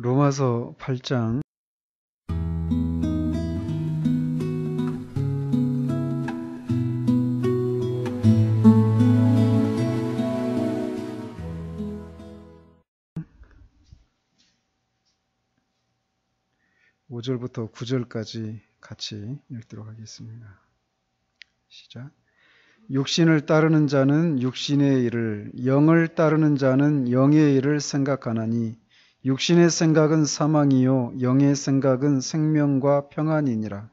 로마서 8장 5절부터 9절까지 같이 읽도록 하겠습니다. 시작. 육신을 따르는 자는 육신의 일을, 영을 따르는 자는 영의 일을 생각하나니 육신의 생각은 사망이요 영의 생각은 생명과 평안이니라.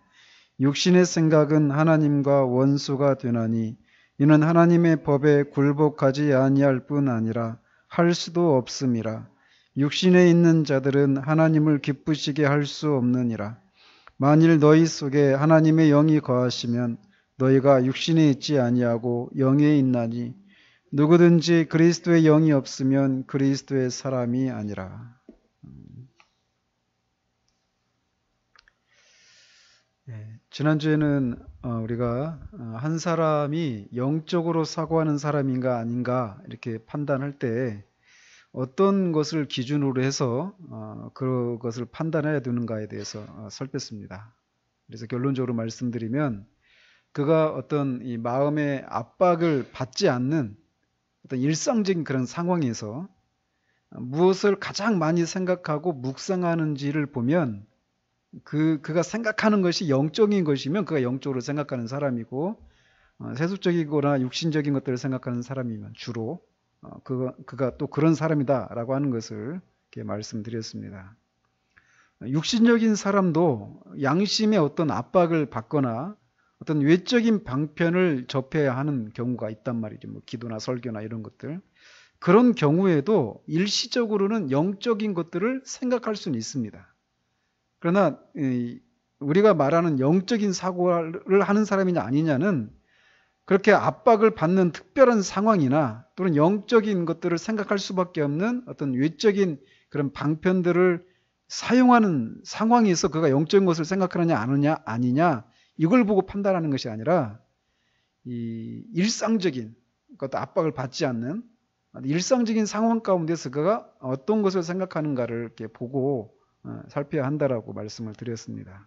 육신의 생각은 하나님과 원수가 되나니 이는 하나님의 법에 굴복하지 아니할 뿐 아니라 할 수도 없음이라. 육신에 있는 자들은 하나님을 기쁘시게 할 수 없느니라. 만일 너희 속에 하나님의 영이 거하시면 너희가 육신에 있지 아니하고 영에 있나니 누구든지 그리스도의 영이 없으면 그리스도의 사람이 아니라. 지난주에는 우리가 한 사람이 영적으로 사고하는 사람인가 아닌가 이렇게 판단할 때 어떤 것을 기준으로 해서 그것을 판단해야 되는가에 대해서 살폈습니다. 그래서 결론적으로 말씀드리면 그가 어떤 이 마음의 압박을 받지 않는 어떤 일상적인 그런 상황에서 무엇을 가장 많이 생각하고 묵상하는지를 보면 그가 생각하는 것이 영적인 것이면 그가 영적으로 생각하는 사람이고 세속적이거나 육신적인 것들을 생각하는 사람이면 주로 그가 또 그런 사람이다라고 하는 것을 이렇게 말씀드렸습니다. 육신적인 사람도 양심의 어떤 압박을 받거나 어떤 외적인 방편을 접해야 하는 경우가 있단 말이죠. 뭐 기도나 설교나 이런 것들. 그런 경우에도 일시적으로는 영적인 것들을 생각할 수는 있습니다. 그러나 우리가 말하는 영적인 사고를 하는 사람이냐 아니냐는 그렇게 압박을 받는 특별한 상황이나 또는 영적인 것들을 생각할 수밖에 없는 어떤 외적인 그런 방편들을 사용하는 상황에서 그가 영적인 것을 생각하느냐 아니냐 이걸 보고 판단하는 것이 아니라 이 일상적인 그것도 압박을 받지 않는 일상적인 상황 가운데서 그가 어떤 것을 생각하는가를 이렇게 보고 살펴야 한다라고 말씀을 드렸습니다.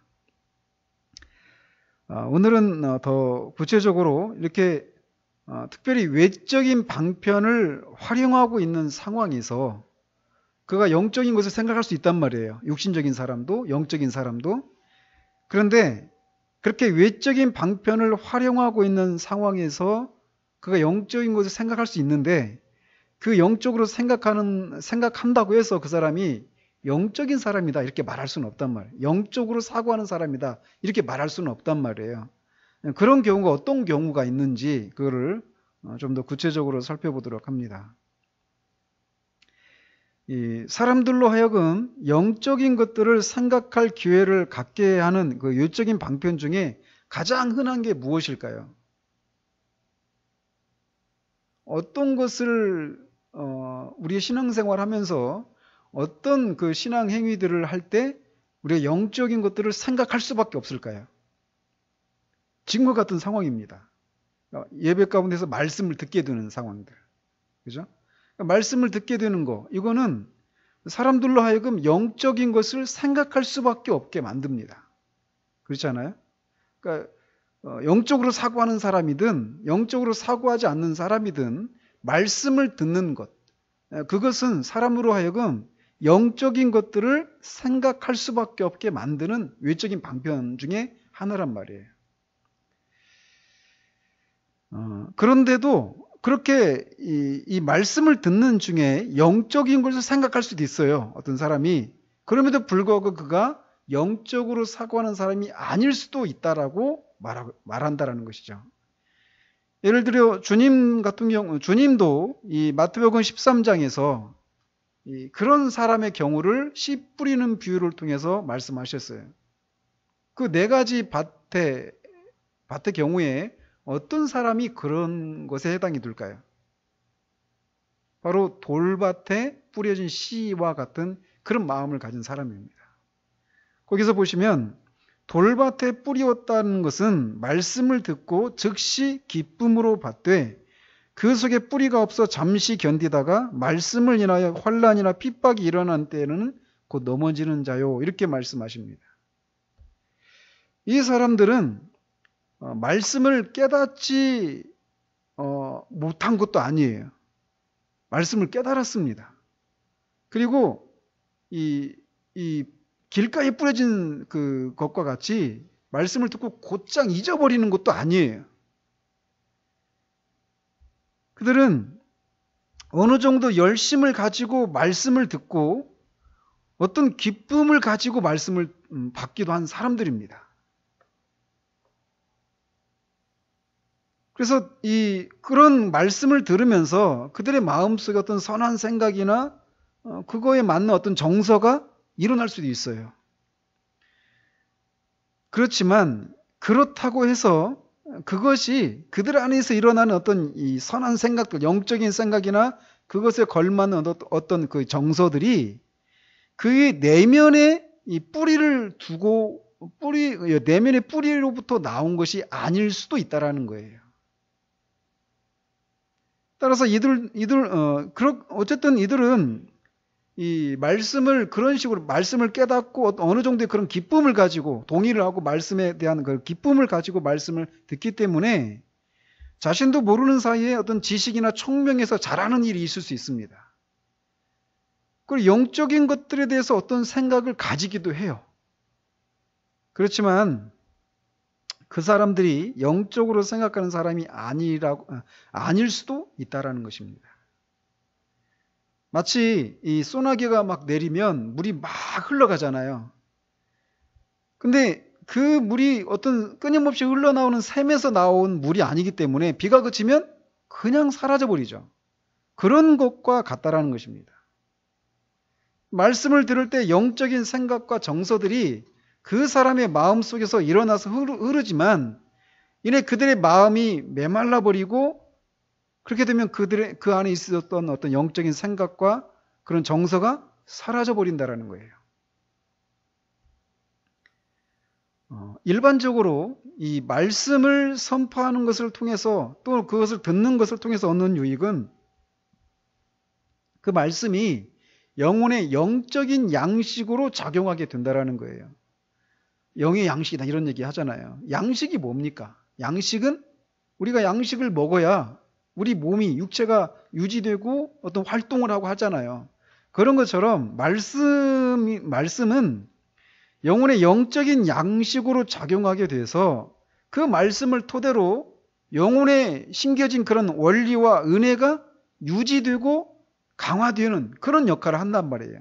오늘은 더 구체적으로 이렇게 특별히 외적인 방편을 활용하고 있는 상황에서 그가 영적인 것을 생각할 수 있단 말이에요. 육신적인 사람도 영적인 사람도. 그런데 그렇게 외적인 방편을 활용하고 있는 상황에서 그가 영적인 것을 생각할 수 있는데 그 영적으로 생각한다고 해서 그 사람이 영적인 사람이다 이렇게 말할 수는 없단 말이에요. 영적으로 사고하는 사람이다 이렇게 말할 수는 없단 말이에요. 그런 경우가 어떤 경우가 있는지 그거를 좀 더 구체적으로 살펴보도록 합니다. 이 사람들로 하여금 영적인 것들을 생각할 기회를 갖게 하는 그 외적인 방편 중에 가장 흔한 게 무엇일까요? 어떤 것을 우리의 신앙생활 하면서 어떤 그 신앙 행위들을 할 때 우리가 영적인 것들을 생각할 수밖에 없을까요? 지금과 같은 상황입니다. 예배 가운데서 말씀을 듣게 되는 상황들. 그죠? 말씀을 듣게 되는 거, 이거는 사람들로 하여금 영적인 것을 생각할 수밖에 없게 만듭니다. 그렇지 않아요? 그러니까 영적으로 사고하는 사람이든 영적으로 사고하지 않는 사람이든 말씀을 듣는 것, 그것은 사람으로 하여금 영적인 것들을 생각할 수밖에 없게 만드는 외적인 방편 중에 하나란 말이에요. 그런데도 그렇게 이 말씀을 듣는 중에 영적인 것을 생각할 수도 있어요. 어떤 사람이. 그럼에도 불구하고 그가 영적으로 사고하는 사람이 아닐 수도 있다라고 말한다라는 것이죠. 예를 들어 주님 같은 경우, 주님도 이 마태복음 13장에서 그런 사람의 경우를 씨 뿌리는 비유를 통해서 말씀하셨어요. 그 네 가지 밭의 경우에 어떤 사람이 그런 것에 해당이 될까요? 바로 돌밭에 뿌려진 씨와 같은 그런 마음을 가진 사람입니다. 거기서 보시면 돌밭에 뿌리었다는 것은 말씀을 듣고 즉시 기쁨으로 받되 그 속에 뿌리가 없어 잠시 견디다가 말씀을 인하여 환난이나 핍박이 일어난 때에는 곧 넘어지는 자요. 이렇게 말씀하십니다. 이 사람들은 말씀을 깨닫지 못한 것도 아니에요. 말씀을 깨달았습니다. 그리고 이 길가에 뿌려진 그 것과 같이 말씀을 듣고 곧장 잊어버리는 것도 아니에요. 그들은 어느 정도 열심을 가지고 말씀을 듣고 어떤 기쁨을 가지고 말씀을 받기도 한 사람들입니다. 그래서 그런 말씀을 들으면서 그들의 마음속에 어떤 선한 생각이나 그거에 맞는 어떤 정서가 일어날 수도 있어요. 그렇지만 그렇다고 해서 그것이 그들 안에서 일어나는 어떤 이 선한 생각들, 영적인 생각이나 그것에 걸맞는 어떤 그 정서들이 그 내면에 이 뿌리를 두고 내면의 뿌리로부터 나온 것이 아닐 수도 있다라는 거예요. 따라서 어쨌든 이들은 이 말씀을 그런 식으로 말씀을 깨닫고 어느 정도의 그런 기쁨을 가지고 동의를 하고 말씀에 대한 그 기쁨을 가지고 말씀을 듣기 때문에 자신도 모르는 사이에 어떤 지식이나 총명에서 잘하는 일이 있을 수 있습니다. 그리고 영적인 것들에 대해서 어떤 생각을 가지기도 해요. 그렇지만 그 사람들이 영적으로 생각하는 사람이 아닐 수도 있다라는 것입니다. 마치 이 소나기가 막 내리면 물이 막 흘러가잖아요. 근데 그 물이 어떤 끊임없이 흘러나오는 샘에서 나온 물이 아니기 때문에 비가 그치면 그냥 사라져버리죠. 그런 것과 같다라는 것입니다. 말씀을 들을 때 영적인 생각과 정서들이 그 사람의 마음 속에서 일어나서 흐르지만 이내 그들의 마음이 메말라 버리고 그렇게 되면 그 안에 있었던 어떤 영적인 생각과 그런 정서가 사라져 버린다라는 거예요. 일반적으로 이 말씀을 선포하는 것을 통해서 또 그것을 듣는 것을 통해서 얻는 유익은 그 말씀이 영혼의 영적인 양식으로 작용하게 된다라는 거예요. 영의 양식이다 이런 얘기 하잖아요. 양식이 뭡니까? 양식은 우리가 양식을 먹어야 우리 몸이 육체가 유지되고 어떤 활동을 하고 하잖아요. 그런 것처럼 말씀은 영혼의 영적인 양식으로 작용하게 돼서 그 말씀을 토대로 영혼에 심겨진 그런 원리와 은혜가 유지되고 강화되는 그런 역할을 한단 말이에요.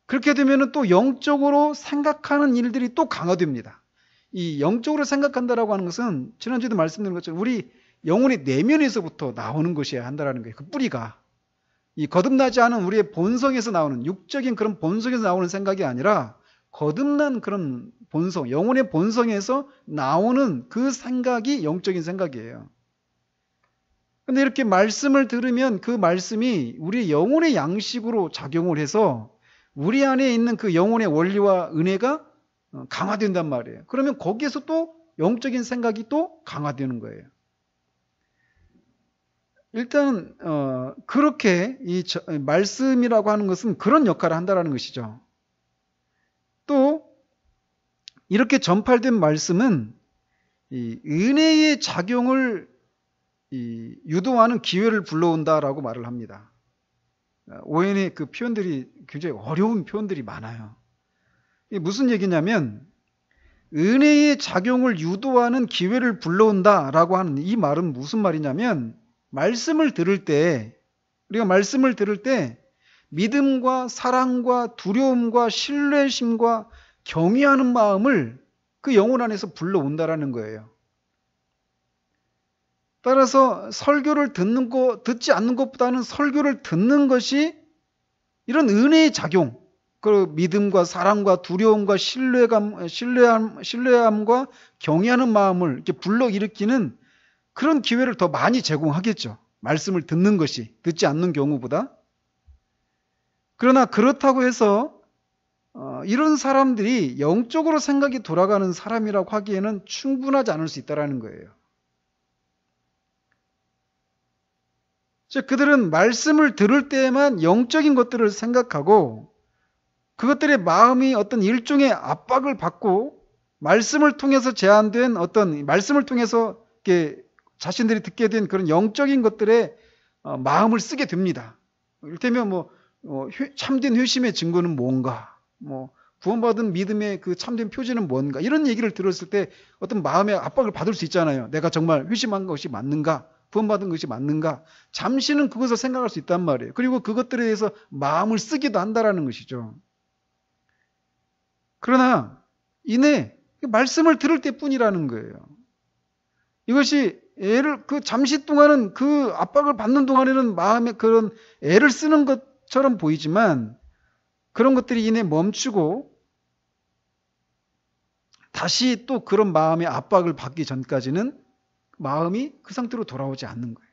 그렇게 되면 또 영적으로 생각하는 일들이 또 강화됩니다. 이 영적으로 생각한다라고 하는 것은 지난주에도 말씀드린 것처럼 우리 영혼의 내면에서부터 나오는 것이어야 한다는 거예요. 그 뿌리가. 이 거듭나지 않은 우리의 본성에서 나오는 육적인 그런 본성에서 나오는 생각이 아니라 거듭난 그런 본성, 영혼의 본성에서 나오는 그 생각이 영적인 생각이에요. 근데 이렇게 말씀을 들으면 그 말씀이 우리 영혼의 양식으로 작용을 해서 우리 안에 있는 그 영혼의 원리와 은혜가 강화된단 말이에요. 그러면 거기에서 또 영적인 생각이 또 강화되는 거예요. 일단 그렇게 이 말씀이라고 하는 것은 그런 역할을 한다는 것이죠. 또 이렇게 전파된 말씀은 이 은혜의 작용을 유도하는 기회를 불러온다라고 말을 합니다. 오해의 그 표현들이 굉장히 어려운 표현들이 많아요. 이게 무슨 얘기냐면 은혜의 작용을 유도하는 기회를 불러온다라고 하는 이 말은 무슨 말이냐면 우리가 말씀을 들을 때 믿음과 사랑과 두려움과 신뢰심과 경외하는 마음을 그 영혼 안에서 불러온다라는 거예요. 따라서 설교를 듣지 않는 것보다는 설교를 듣는 것이 이런 은혜의 작용, 그 믿음과 사랑과 두려움과 신뢰함과 경외하는 마음을 이렇게 불러일으키는 그런 기회를 더 많이 제공하겠죠. 말씀을 듣는 것이 듣지 않는 경우보다. 그러나 그렇다고 해서 이런 사람들이 영적으로 생각이 돌아가는 사람이라고 하기에는 충분하지 않을 수 있다는 거예요. 즉 그들은 말씀을 들을 때에만 영적인 것들을 생각하고 그것들의 마음이 어떤 일종의 압박을 받고 말씀을 통해서 제한된 어떤 말씀을 통해서 이렇게 자신들이 듣게 된 그런 영적인 것들에 마음을 쓰게 됩니다. 이를테면 참된 회심의 증거는 뭔가, 구원받은 믿음의 그 참된 표지는 뭔가, 이런 얘기를 들었을 때 어떤 마음의 압박을 받을 수 있잖아요. 내가 정말 회심한 것이 맞는가? 구원받은 것이 맞는가? 잠시는 그것을 생각할 수 있단 말이에요. 그리고 그것들에 대해서 마음을 쓰기도 한다라는 것이죠. 그러나 이내 말씀을 들을 때뿐이라는 거예요. 이것이 잠시 동안은 그 압박을 받는 동안에는 마음에 그런 애를 쓰는 것처럼 보이지만 그런 것들이 이내 멈추고 다시 또 그런 마음의 압박을 받기 전까지는 마음이 그 상태로 돌아오지 않는 거예요.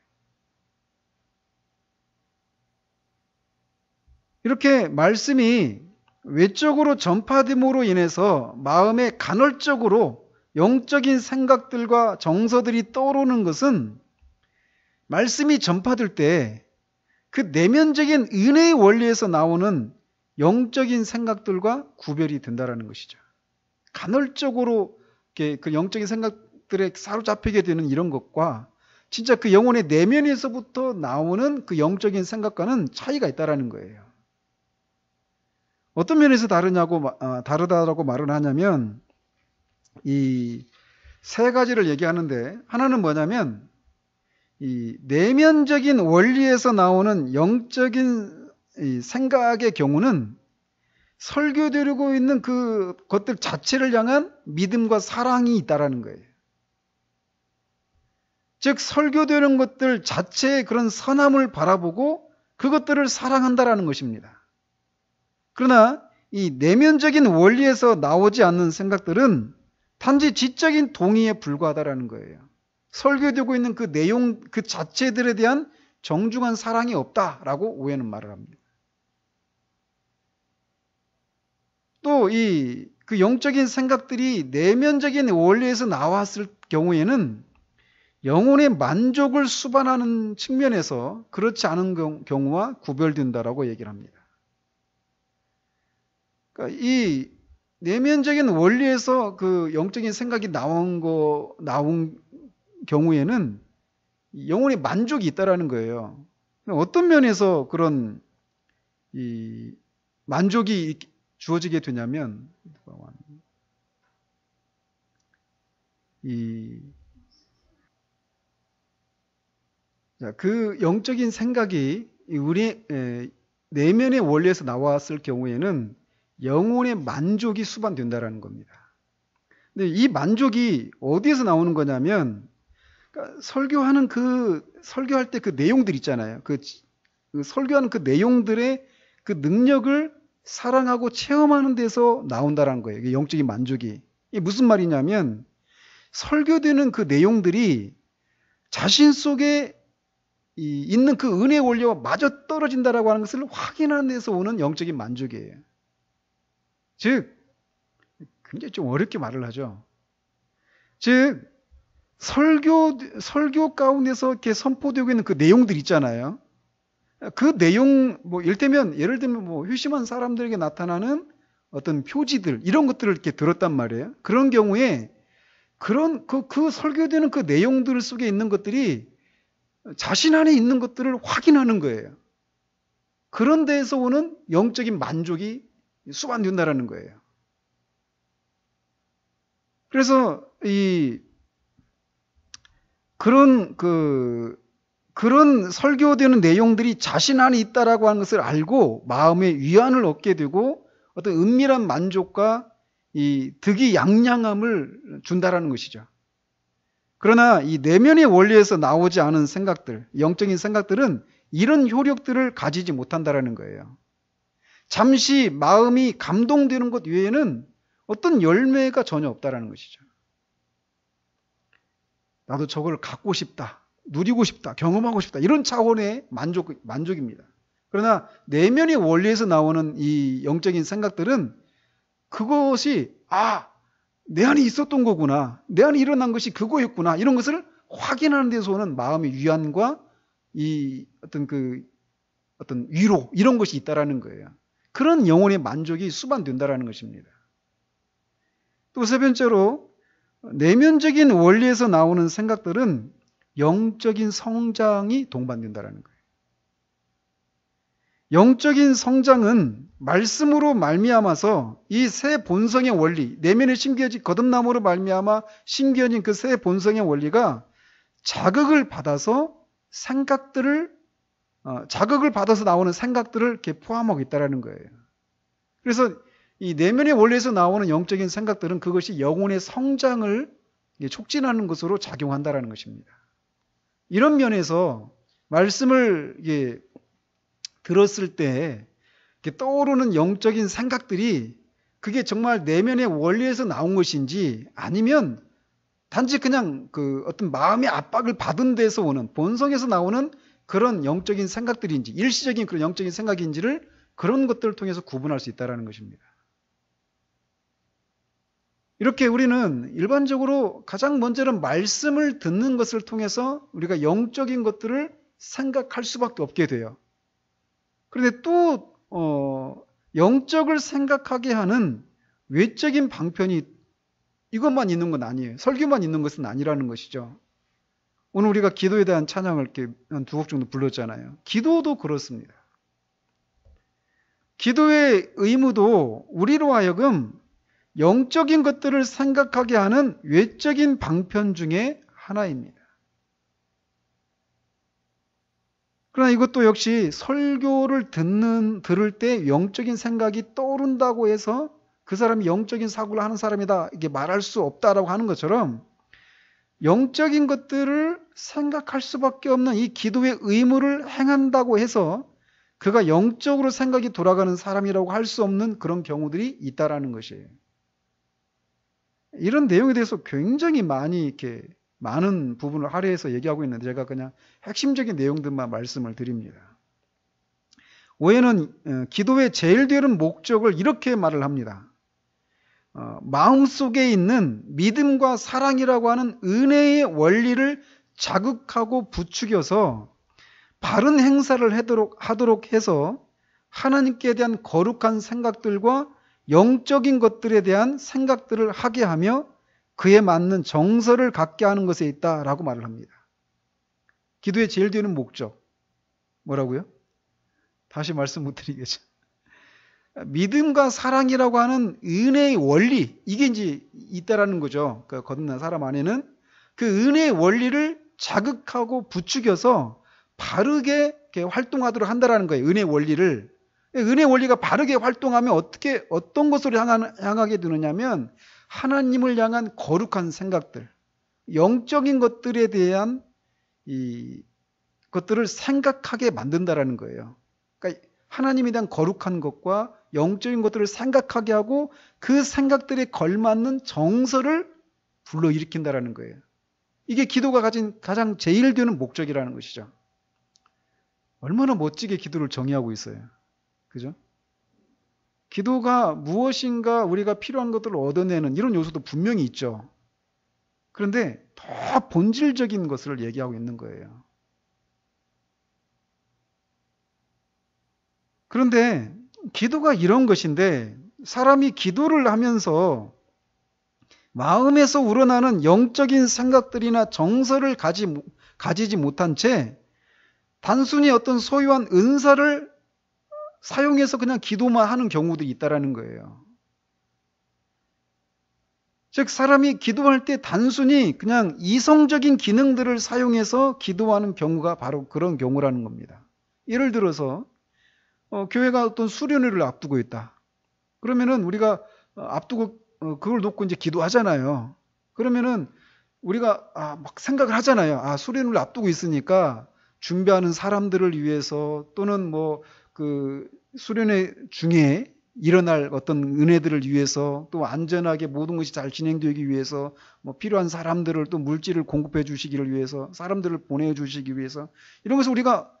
이렇게 말씀이 외적으로 전파됨으로 인해서 마음에 간헐적으로 영적인 생각들과 정서들이 떠오르는 것은 말씀이 전파될 때 그 내면적인 은혜의 원리에서 나오는 영적인 생각들과 구별이 된다는 것이죠. 간헐적으로 그 영적인 생각들에 사로잡히게 되는 이런 것과 진짜 그 영혼의 내면에서부터 나오는 그 영적인 생각과는 차이가 있다는 거예요. 어떤 면에서 다르다라고 말을 하냐면 이 세 가지를 얘기하는데, 하나는 뭐냐면 이 내면적인 원리에서 나오는 영적인 이 생각의 경우는 설교되고 있는 그것들 자체를 향한 믿음과 사랑이 있다라는 거예요. 즉 설교되는 것들 자체의 그런 선함을 바라보고 그것들을 사랑한다라는 것입니다. 그러나 이 내면적인 원리에서 나오지 않는 생각들은 단지 지적인 동의에 불과하다라는 거예요. 설교되고 있는 그 내용 그 자체들에 대한 정중한 사랑이 없다라고 오해는 말을 합니다. 또 그 영적인 생각들이 내면적인 원리에서 나왔을 경우에는 영혼의 만족을 수반하는 측면에서 그렇지 않은 경우와 구별된다라고 얘기를 합니다. 그러니까 이 내면적인 원리에서 그 영적인 생각이 나온 경우에는 영혼의 만족이 있다라는 거예요. 어떤 면에서 그런 이 만족이 주어지게 되냐면 그 영적인 생각이 우리 내면의 원리에서 나왔을 경우에는 영혼의 만족이 수반된다라는 겁니다. 근데 이 만족이 어디에서 나오는 거냐면, 그러니까 설교할 때 그 내용들 있잖아요. 그 설교하는 그 내용들의 그 능력을 사랑하고 체험하는 데서 나온다라는 거예요. 영적인 만족이. 이게 무슨 말이냐면, 설교되는 그 내용들이 자신 속에 있는 그 은혜의 원리와 마저 떨어진다라고 하는 것을 확인하는 데서 오는 영적인 만족이에요. 즉, 굉장히 좀 어렵게 말을 하죠. 즉, 설교 가운데서 이렇게 선포되고 있는 그 내용들 있잖아요. 그 내용, 예를 들면 회심한 사람들에게 나타나는 어떤 표지들, 이런 것들을 이렇게 들었단 말이에요. 그런 경우에 그 설교되는 그 내용들 속에 있는 것들이 자신 안에 있는 것들을 확인하는 거예요. 그런 데에서 오는 영적인 만족이 수반된다라는 거예요. 그래서 그런 설교되는 내용들이 자신 안에 있다라고 하는 것을 알고 마음의 위안을 얻게 되고 어떤 은밀한 만족과 이 득이 양양함을 준다라는 것이죠. 그러나 이 내면의 원리에서 나오지 않은 생각들, 영적인 생각들은 이런 효력들을 가지지 못한다라는 거예요. 잠시 마음이 감동되는 것 외에는 어떤 열매가 전혀 없다라는 것이죠. 나도 저걸 갖고 싶다, 누리고 싶다, 경험하고 싶다, 이런 차원의 만족입니다. 그러나 내면의 원리에서 나오는 이 영적인 생각들은 그것이 내 안에 있었던 거구나, 내 안에 일어난 것이 그거였구나, 이런 것을 확인하는 데서 오는 마음의 위안과 어떤 위로, 이런 것이 있다라는 거예요. 그런 영혼의 만족이 수반된다라는 것입니다. 또 세 번째로 내면적인 원리에서 나오는 생각들은 영적인 성장이 동반된다라는 거예요. 영적인 성장은 말씀으로 말미암아서 이 새 본성의 원리, 내면에 심겨진 거듭남으로 말미암아 심겨진 그 새 본성의 원리가 자극을 받아서 나오는 생각들을 이렇게 포함하고 있다라는 거예요. 그래서 이 내면의 원리에서 나오는 영적인 생각들은 그것이 영혼의 성장을 촉진하는 것으로 작용한다라는 것입니다. 이런 면에서 말씀을 들었을 때 떠오르는 영적인 생각들이 그게 정말 내면의 원리에서 나온 것인지 아니면 단지 그냥 어떤 마음의 압박을 받은 데서 오는 본성에서 나오는 그런 영적인 생각들인지 일시적인 그런 영적인 생각인지를 그런 것들을 통해서 구분할 수 있다는 것입니다. 이렇게 우리는 일반적으로 가장 먼저는 말씀을 듣는 것을 통해서 우리가 영적인 것들을 생각할 수밖에 없게 돼요. 그런데 또 영적을 생각하게 하는 외적인 방편이 이것만 있는 건 아니에요. 설교만 있는 것은 아니라는 것이죠. 오늘 우리가 기도에 대한 찬양을 이렇게 한 2곡 정도 불렀잖아요. 기도도 그렇습니다. 기도의 의무도 우리로 하여금 영적인 것들을 생각하게 하는 외적인 방편 중에 하나입니다. 그러나 이것도 역시 설교를 들을 때 영적인 생각이 떠오른다고 해서 그 사람이 영적인 사고를 하는 사람이다 이게 말할 수 없다라고 하는 것처럼 영적인 것들을 생각할 수밖에 없는 이 기도의 의무를 행한다고 해서 그가 영적으로 생각이 돌아가는 사람이라고 할 수 없는 그런 경우들이 있다라는 것이에요. 이런 내용에 대해서 굉장히 많은 부분을 할애해서 얘기하고 있는데 제가 그냥 핵심적인 내용들만 말씀을 드립니다. 오해는 기도의 제일 되는 목적을 이렇게 말을 합니다. 마음속에 있는 믿음과 사랑이라고 하는 은혜의 원리를 자극하고 부추겨서 바른 행사를 하도록 해서 하나님께 대한 거룩한 생각들과 영적인 것들에 대한 생각들을 하게 하며 그에 맞는 정서를 갖게 하는 것에 있다라고 말을 합니다. 기도의 제일 되는 목적 뭐라고요? 다시 말씀 못 드리겠죠. 믿음과 사랑이라고 하는 은혜의 원리 이게 이제 있다라는 거죠. 그 거듭난 사람 안에는 그 은혜의 원리를 자극하고 부추겨서 바르게 활동하도록 한다라는 거예요. 은혜의 원리를. 은혜의 원리가 바르게 활동하면 어떤 것으로 향하게 되느냐면 하나님을 향한 거룩한 생각들, 영적인 것들에 대한 것들을 생각하게 만든다라는 거예요. 그러니까 하나님에 대한 거룩한 것과 영적인 것들을 생각하게 하고 그 생각들에 걸맞는 정서를 불러일으킨다라는 거예요. 이게 기도가 가진 가장 제일 되는 목적이라는 것이죠. 얼마나 멋지게 기도를 정의하고 있어요. 그죠? 기도가 무엇인가 우리가 필요한 것들을 얻어내는 이런 요소도 분명히 있죠. 그런데 더 본질적인 것을 얘기하고 있는 거예요. 그런데 기도가 이런 것인데 사람이 기도를 하면서 마음에서 우러나는 영적인 생각들이나 정서를 가지지 못한 채 단순히 어떤 소유한 은사를 사용해서 그냥 기도만 하는 경우도 있다라는 거예요. 즉 사람이 기도할 때 단순히 그냥 이성적인 기능들을 사용해서 기도하는 경우가 바로 그런 경우라는 겁니다. 예를 들어서 교회가 어떤 수련회를 앞두고 있다. 그러면은 우리가 앞두고 그걸 놓고 이제 기도하잖아요. 그러면은 우리가 막 생각을 하잖아요. 수련회를 앞두고 있으니까 준비하는 사람들을 위해서 또는 그 수련회 중에 일어날 어떤 은혜들을 위해서 또 안전하게 모든 것이 잘 진행되기 위해서 필요한 사람들을 또 물질을 공급해 주시기를 위해서 사람들을 보내주시기 위해서 이런 것을 우리가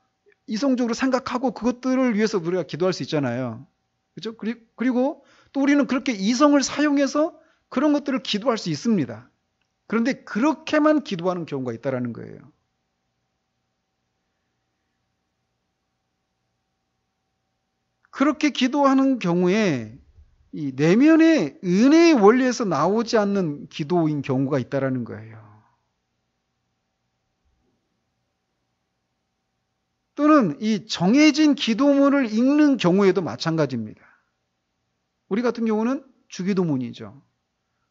이성적으로 생각하고 그것들을 위해서 우리가 기도할 수 있잖아요. 그렇죠? 그리고 또 우리는 그렇게 이성을 사용해서 그런 것들을 기도할 수 있습니다. 그런데 그렇게만 기도하는 경우가 있다는 거예요. 그렇게 기도하는 경우에 이 내면의 은혜의 원리에서 나오지 않는 기도인 경우가 있다라는 거예요. 또는 이 정해진 기도문을 읽는 경우에도 마찬가지입니다. 우리 같은 경우는 주기도문이죠.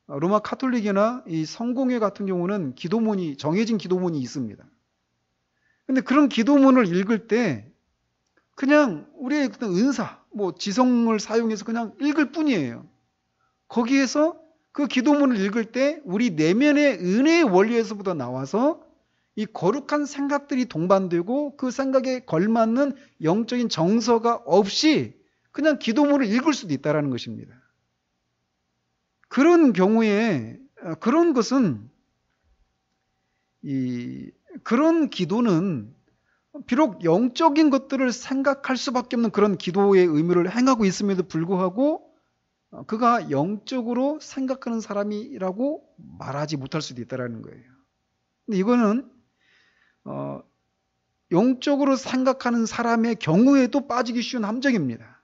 로마 카톨릭이나 이 성공회 같은 경우는 기도문이 정해진 기도문이 있습니다. 근데 그런 기도문을 읽을 때 그냥 우리의 어떤 은사, 뭐 지성을 사용해서 그냥 읽을 뿐이에요. 거기에서 그 기도문을 읽을 때 우리 내면의 은혜의 원리에서부터 나와서 이 거룩한 생각들이 동반되고 그 생각에 걸맞는 영적인 정서가 없이 그냥 기도문을 읽을 수도 있다는 것입니다. 그런 경우에 그런 것은 그런 기도는 비록 영적인 것들을 생각할 수밖에 없는 그런 기도의 의무를 행하고 있음에도 불구하고 그가 영적으로 생각하는 사람이라고 말하지 못할 수도 있다는 거예요. 근데 이거는 영적으로 생각하는 사람의 경우에도 빠지기 쉬운 함정입니다.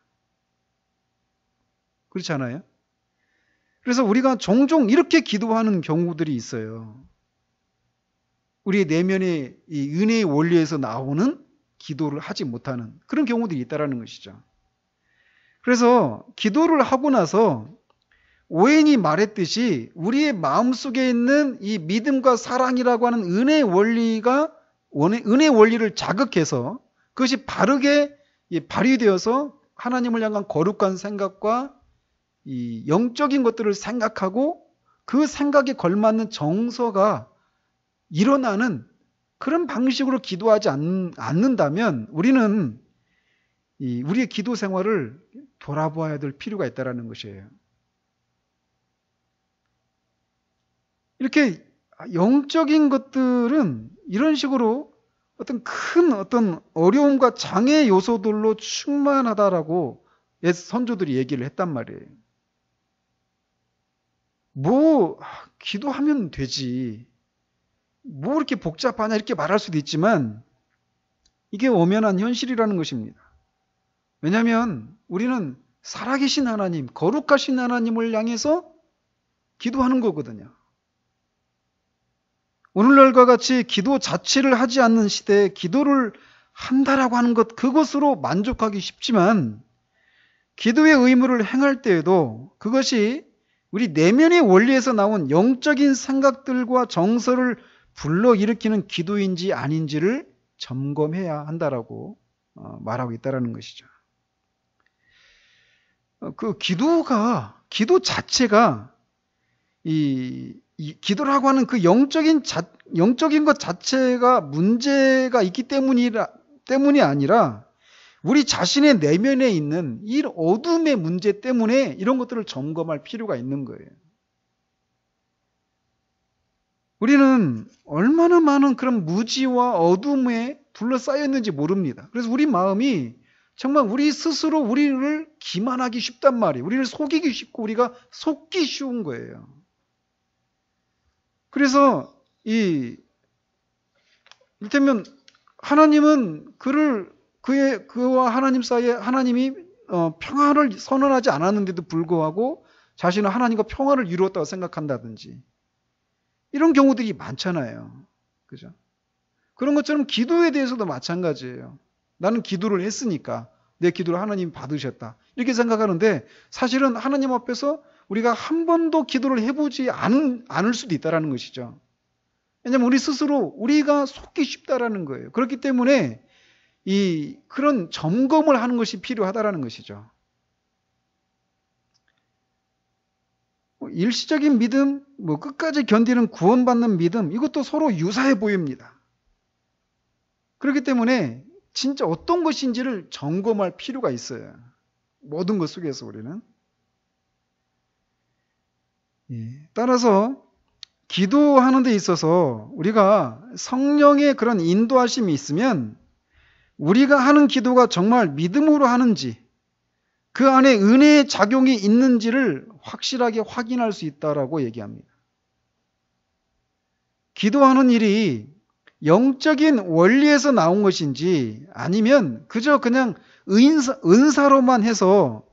그렇지 않아요? 그래서 우리가 종종 이렇게 기도하는 경우들이 있어요. 우리의 내면의 이 은혜의 원리에서 나오는 기도를 하지 못하는 그런 경우들이 있다는 것이죠. 그래서 기도를 하고 나서 오웬이 말했듯이 우리의 마음속에 있는 이 믿음과 사랑이라고 하는 은혜의 원리를 자극해서 그것이 바르게 발휘되어서 하나님을 향한 거룩한 생각과 이 영적인 것들을 생각하고 그 생각에 걸맞는 정서가 일어나는 그런 방식으로 기도하지 않는다면 우리는 우리의 기도 생활을 돌아보아야 될 필요가 있다는 것이에요. 이렇게 영적인 것들은 이런 식으로 어떤 어려움과 장애 요소들로 충만하다라고 옛 선조들이 얘기를 했단 말이에요. 기도하면 되지. 뭐 이렇게 복잡하냐 이렇게 말할 수도 있지만 이게 엄연한 현실이라는 것입니다. 왜냐하면 우리는 살아계신 하나님, 거룩하신 하나님을 향해서 기도하는 거거든요. 오늘날과 같이 기도 자체를 하지 않는 시대에 기도를 한다라고 하는 것, 그것으로 만족하기 쉽지만 기도의 의무를 행할 때에도 그것이 우리 내면의 원리에서 나온 영적인 생각들과 정서를 불러일으키는 기도인지 아닌지를 점검해야 한다라고 말하고 있다는 것이죠. 그 기도 자체가 이 기도라고 하는 그 영적인 것 자체가 문제가 있기 때문이 아니라 우리 자신의 내면에 있는 이 어둠의 문제 때문에 이런 것들을 점검할 필요가 있는 거예요. 우리는 얼마나 많은 그런 무지와 어둠에 둘러싸여 있는지 모릅니다. 그래서 우리 마음이 정말 우리 스스로 우리를 기만하기 쉽단 말이에요. 우리를 속이기 쉽고 우리가 속기 쉬운 거예요. 그래서 이를테면 하나님은 그와 하나님 사이에 하나님이 평화를 선언하지 않았는데도 불구하고 자신은 하나님과 평화를 이루었다고 생각한다든지 이런 경우들이 많잖아요. 그죠? 그런 것처럼 기도에 대해서도 마찬가지예요. 나는 기도를 했으니까 내 기도를 하나님이 받으셨다. 이렇게 생각하는데 사실은 하나님 앞에서 우리가 한 번도 기도를 해보지 않을 수도 있다는 것이죠. 왜냐하면 우리 스스로 우리가 속기 쉽다라는 거예요. 그렇기 때문에 그런 점검을 하는 것이 필요하다라는 것이죠. 일시적인 믿음, 끝까지 견디는 구원받는 믿음, 이것도 서로 유사해 보입니다. 그렇기 때문에 진짜 어떤 것인지를 점검할 필요가 있어요. 모든 것 속에서 우리는. 따라서 기도하는 데 있어서 우리가 성령의 그런 인도하심이 있으면 우리가 하는 기도가 정말 믿음으로 하는지 그 안에 은혜의 작용이 있는지를 확실하게 확인할 수 있다라고 얘기합니다. 기도하는 일이 영적인 원리에서 나온 것인지 아니면 그저 그냥 은사로만 해서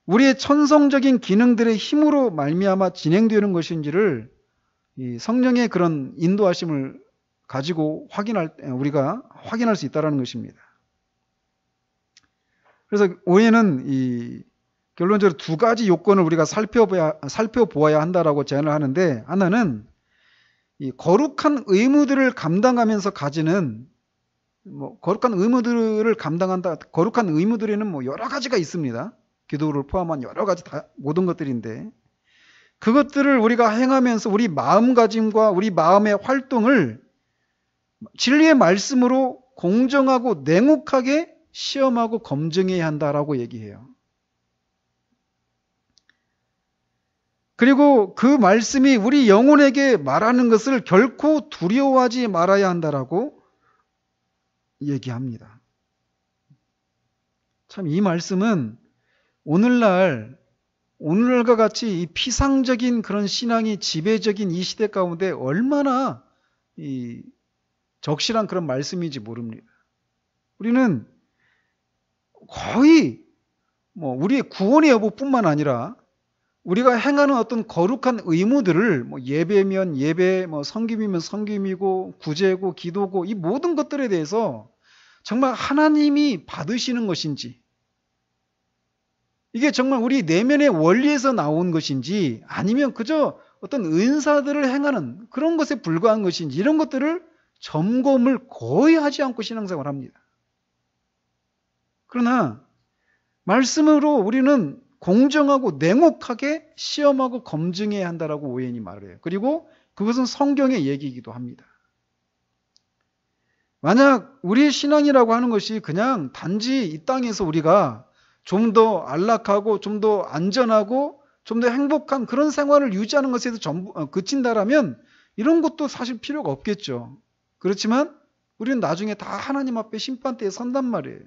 우리의 천성적인 기능들의 힘으로 말미암아 진행되는 것인지를 이 성령의 그런 인도하심을 가지고 우리가 확인할 수 있다는 것입니다. 그래서 오해는 결론적으로 두 가지 요건을 우리가 살펴보아야 한다라고 제안을 하는데, 하나는 이 거룩한 의무들을 감당하면서 가지는 거룩한 의무들에는 여러 가지가 있습니다. 기도를 포함한 여러 가지 모든 것들인데, 그것들을 우리가 행하면서 우리 마음가짐과 우리 마음의 활동을 진리의 말씀으로 공정하고 냉혹하게 시험하고 검증해야 한다라고 얘기해요. 그리고 그 말씀이 우리 영혼에게 말하는 것을 결코 두려워하지 말아야 한다라고 얘기합니다. 참 이 말씀은 오늘날과 같이 이 피상적인 그런 신앙이 지배적인 이 시대 가운데 얼마나 적실한 그런 말씀인지 모릅니다. 우리는 거의 우리의 구원의 여부뿐만 아니라 우리가 행하는 어떤 거룩한 의무들을 예배면 예배, 섬김이면 섬김이고 구제고 기도고 이 모든 것들에 대해서 정말 하나님이 받으시는 것인지, 이게 정말 우리 내면의 원리에서 나온 것인지, 아니면 그저 어떤 은사들을 행하는 그런 것에 불과한 것인지, 이런 것들을 점검을 거의 하지 않고 신앙생활을 합니다. 그러나 말씀으로 우리는 공정하고 냉혹하게 시험하고 검증해야 한다라고 오웬이 말을 해요. 그리고 그것은 성경의 얘기이기도 합니다. 만약 우리의 신앙이라고 하는 것이 그냥 단지 이 땅에서 우리가 좀 더 안락하고 좀 더 안전하고 좀 더 행복한 그런 생활을 유지하는 것에서 그친다라면 이런 것도 사실 필요가 없겠죠. 그렇지만 우리는 나중에 다 하나님 앞에 심판대에 선단 말이에요.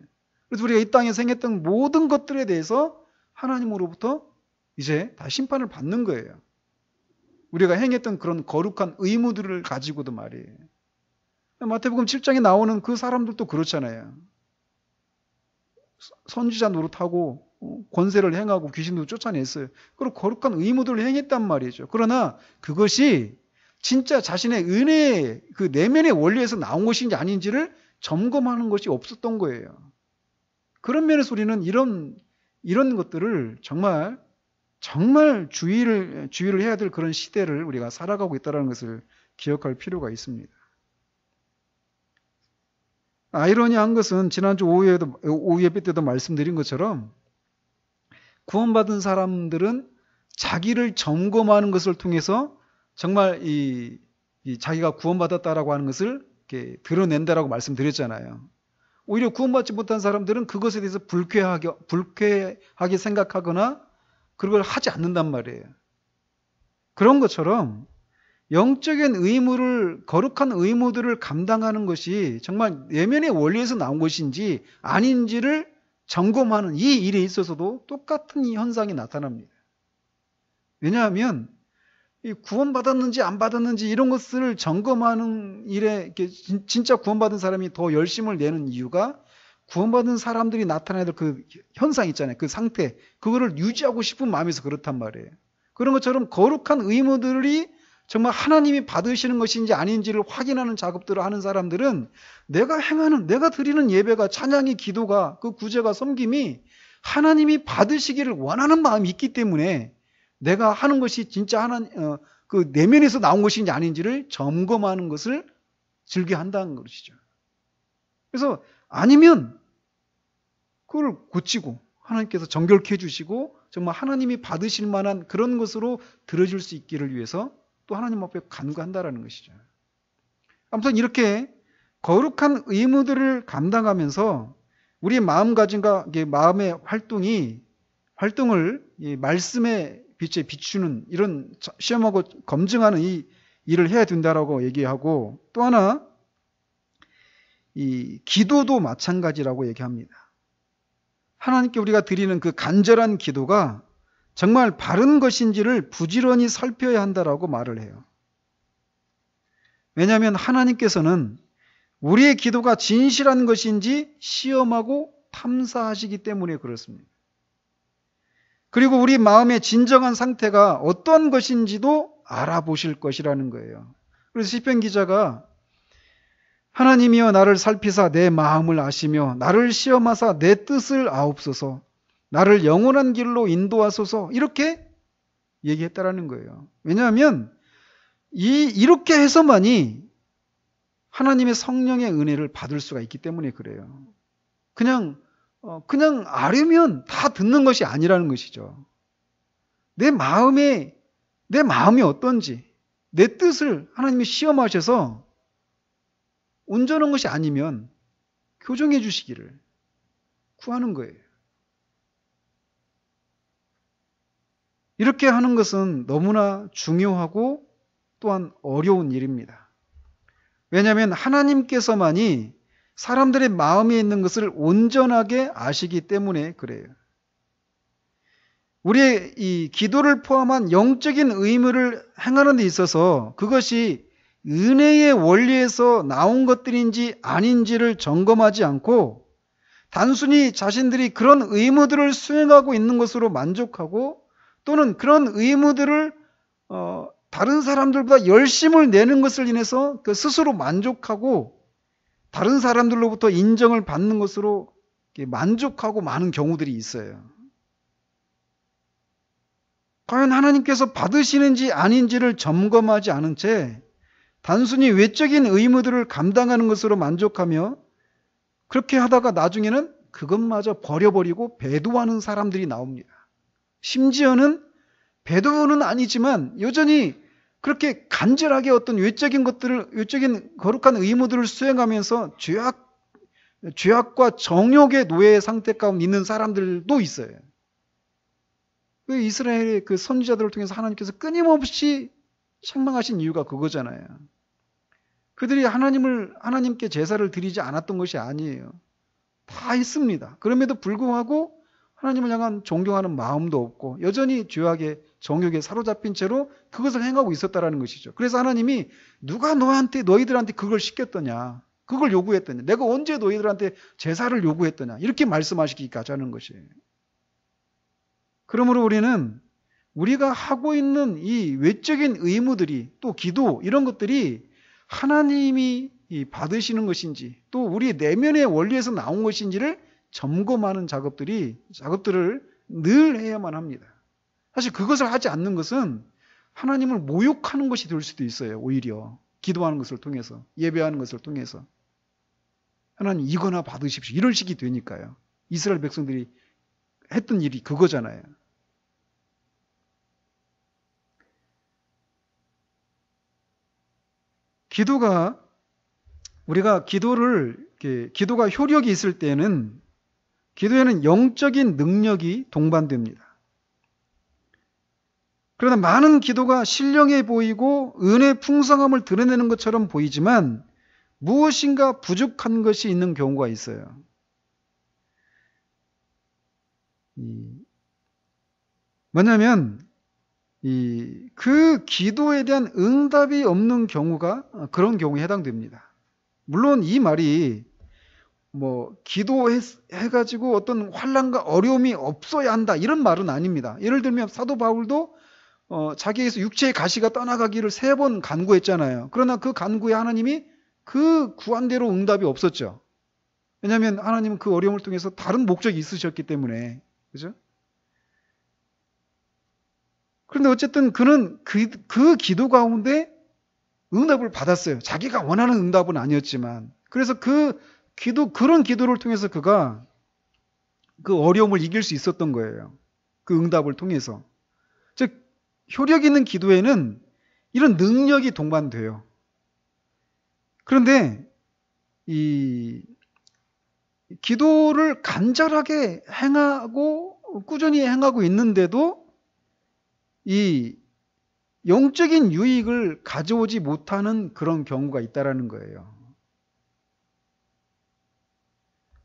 그래서 우리가 이 땅에서 행했던 모든 것들에 대해서 하나님으로부터 이제 다 심판을 받는 거예요. 우리가 행했던 그런 거룩한 의무들을 가지고도 말이에요. 마태복음 7장에 나오는 그 사람들도 그렇잖아요. 선지자 노릇하고 권세를 행하고 귀신도 쫓아냈어요. 그리고 거룩한 의무들을 행했단 말이죠. 그러나 그것이 진짜 자신의 은혜의 그 내면의 원리에서 나온 것인지 아닌지를 점검하는 것이 없었던 거예요. 그런 면에서 우리는 이런 것들을 정말 주의를 해야 될 그런 시대를 우리가 살아가고 있다는 것을 기억할 필요가 있습니다. 아이러니한 것은 지난주 오후 예배 때도 말씀드린 것처럼 구원받은 사람들은 자기를 점검하는 것을 통해서 정말 자기가 구원받았다라고 하는 것을 이렇게 드러낸다라고 말씀드렸잖아요. 오히려 구원받지 못한 사람들은 그것에 대해서 불쾌하게 생각하거나 그걸 하지 않는단 말이에요. 그런 것처럼 영적인 거룩한 의무들을 감당하는 것이 정말 내면의 원리에서 나온 것인지 아닌지를 점검하는 이 일에 있어서도 똑같은 이 현상이 나타납니다. 왜냐하면 이 구원받았는지 안 받았는지 이런 것을 점검하는 일에 진짜 구원받은 사람이 더 열심을 내는 이유가 구원받은 사람들이 나타나야 될 그 현상 있잖아요. 그 상태, 그거를 유지하고 싶은 마음에서 그렇단 말이에요. 그런 것처럼 거룩한 의무들이 정말 하나님이 받으시는 것인지 아닌지를 확인하는 작업들을 하는 사람들은 내가 드리는 예배가, 찬양이, 기도가, 그 구제가, 섬김이 하나님이 받으시기를 원하는 마음이 있기 때문에 내가 하는 것이 진짜 그 내면에서 나온 것인지 아닌지를 점검하는 것을 즐겨한다는 것이죠. 그래서 아니면 그걸 고치고 하나님께서 정결케 해주시고 정말 하나님이 받으실 만한 그런 것으로 들어줄 수 있기를 위해서 또 하나님 앞에 간구한다라는 것이죠. 아무튼 이렇게 거룩한 의무들을 감당하면서 우리의 마음가짐과 마음의 활동을 이 말씀의 빛에 비추는 이런 시험하고 검증하는 이 일을 해야 된다라고 얘기하고, 또 하나 이 기도도 마찬가지라고 얘기합니다. 하나님께 우리가 드리는 그 간절한 기도가 정말 바른 것인지를 부지런히 살펴야 한다라고 말을 해요. 왜냐하면 하나님께서는 우리의 기도가 진실한 것인지 시험하고 탐사하시기 때문에 그렇습니다. 그리고 우리 마음의 진정한 상태가 어떤 것인지도 알아보실 것이라는 거예요. 그래서 시편 기자가 하나님이여 나를 살피사 내 마음을 아시며 나를 시험하사 내 뜻을 아옵소서 나를 영원한 길로 인도하소서 이렇게 얘기했다라는 거예요. 왜냐하면 이렇게 해서만이 하나님의 성령의 은혜를 받을 수가 있기 때문에 그래요. 그냥 아려면 다 듣는 것이 아니라는 것이죠. 내 마음이 어떤지 내 뜻을 하나님이 시험하셔서 온전한 것이 아니면 교정해 주시기를 구하는 거예요. 이렇게 하는 것은 너무나 중요하고 또한 어려운 일입니다. 왜냐하면 하나님께서만이 사람들의 마음에 있는 것을 온전하게 아시기 때문에 그래요. 우리의 이 기도를 포함한 영적인 의무를 행하는 데 있어서 그것이 은혜의 원리에서 나온 것들인지 아닌지를 점검하지 않고 단순히 자신들이 그런 의무들을 수행하고 있는 것으로 만족하고 또는 그런 의무들을 다른 사람들보다 열심을 내는 것을 인해서 그 스스로 만족하고 다른 사람들로부터 인정을 받는 것으로 만족하고 많은 경우들이 있어요. 과연 하나님께서 받으시는지 아닌지를 점검하지 않은 채 단순히 외적인 의무들을 감당하는 것으로 만족하며 그렇게 하다가 나중에는 그것마저 버려버리고 배도하는 사람들이 나옵니다. 심지어는 배도는 아니지만 여전히 그렇게 간절하게 어떤 외적인 거룩한 의무들을 수행하면서 죄악과 정욕의 노예의 상태 가운데 있는 사람들도 있어요. 이스라엘의 그 선지자들을 통해서 하나님께서 끊임없이 책망하신 이유가 그거잖아요. 그들이 하나님께 제사를 드리지 않았던 것이 아니에요. 다 했습니다. 그럼에도 불구하고 하나님을 향한 존경하는 마음도 없고 여전히 죄악의 정욕에 사로잡힌 채로 그것을 행하고 있었다라는 것이죠. 그래서 하나님이 누가 너희들한테 그걸 시켰더냐, 그걸 요구했더냐, 내가 언제 너희들한테 제사를 요구했더냐 이렇게 말씀하시기까지 하는 것이에요. 그러므로 우리가 하고 있는 이 외적인 의무들이 또 기도 이런 것들이 하나님이 받으시는 것인지 또 우리 내면의 원리에서 나온 것인지를 점검하는 작업들을 늘 해야만 합니다. 사실 그것을 하지 않는 것은 하나님을 모욕하는 것이 될 수도 있어요. 오히려 기도하는 것을 통해서 예배하는 것을 통해서 하나님 이거나 받으십시오. 이런 식이 되니까요. 이스라엘 백성들이 했던 일이 그거잖아요. 우리가 기도가 효력이 있을 때는 기도에는 영적인 능력이 동반됩니다. 그러나 많은 기도가 신령해 보이고 은혜의 풍성함을 드러내는 것처럼 보이지만 무엇인가 부족한 것이 있는 경우가 있어요. 뭐냐면 그 기도에 대한 응답이 없는 경우가 그런 경우에 해당됩니다. 물론 이 말이 기도해가지고 어떤 환난과 어려움이 없어야 한다 이런 말은 아닙니다. 예를 들면 사도 바울도 자기에서 육체의 가시가 떠나가기를 3번 간구했잖아요. 그러나 그 간구에 하나님이 그 구한대로 응답이 없었죠. 왜냐하면 하나님은 그 어려움을 통해서 다른 목적이 있으셨기 때문에. 그죠? 그런데 어쨌든 그는 그 기도 가운데 응답을 받았어요. 자기가 원하는 응답은 아니었지만. 그래서 그런 기도를 통해서 그가 그 어려움을 이길 수 있었던 거예요. 그 응답을 통해서. 즉, 효력 있는 기도에는 이런 능력이 동반돼요. 그런데 이 기도를 간절하게 행하고 꾸준히 행하고 있는데도 이 영적인 유익을 가져오지 못하는 그런 경우가 있다라는 거예요.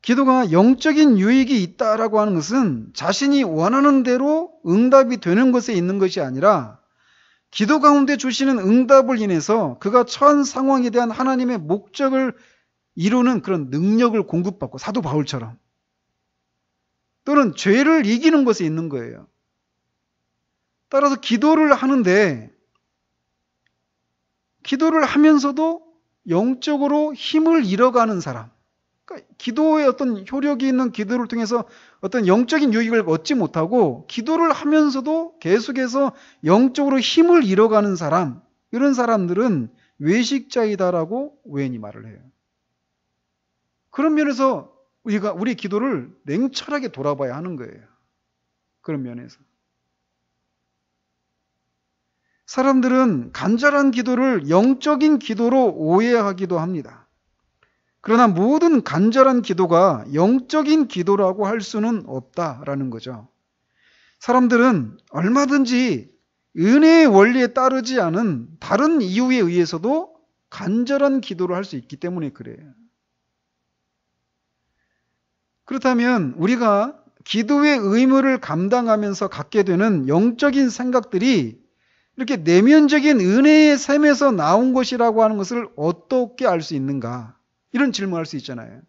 기도가 영적인 유익이 있다라고 하는 것은 자신이 원하는 대로 응답이 되는 것에 있는 것이 아니라 기도 가운데 주시는 응답을 인해서 그가 처한 상황에 대한 하나님의 목적을 이루는 그런 능력을 공급받고 사도 바울처럼 또는 죄를 이기는 것에 있는 거예요. 따라서 기도를 하는데 기도를 하면서도 영적으로 힘을 잃어가는 사람, 그러니까 기도에 어떤 효력이 있는 기도를 통해서 어떤 영적인 유익을 얻지 못하고 기도를 하면서도 계속해서 영적으로 힘을 잃어가는 사람, 이런 사람들은 외식자이다라고 웨인이 말을 해요. 그런 면에서 우리가 우리 기도를 냉철하게 돌아봐야 하는 거예요. 그런 면에서. 사람들은 간절한 기도를 영적인 기도로 오해하기도 합니다. 그러나 모든 간절한 기도가 영적인 기도라고 할 수는 없다라는 거죠. 사람들은 얼마든지 은혜의 원리에 따르지 않은 다른 이유에 의해서도 간절한 기도를 할 수 있기 때문에 그래요. 그렇다면 우리가 기도의 의무를 감당하면서 갖게 되는 영적인 생각들이 이렇게 내면적인 은혜의 샘에서 나온 것이라고 하는 것을 어떻게 알 수 있는가? 이런 질문을 할 수 있잖아요.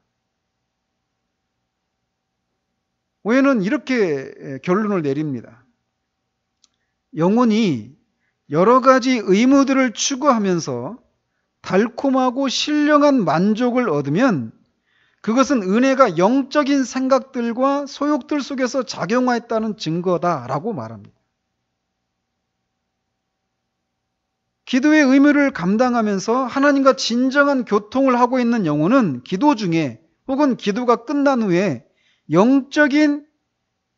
웨인은 이렇게 결론을 내립니다. 영혼이 여러 가지 의무들을 추구하면서 달콤하고 신령한 만족을 얻으면 그것은 은혜가 영적인 생각들과 소욕들 속에서 작용하였다는 증거다라고 말합니다. 기도의 의무를 감당하면서 하나님과 진정한 교통을 하고 있는 영혼은 기도 중에 혹은 기도가 끝난 후에 영적인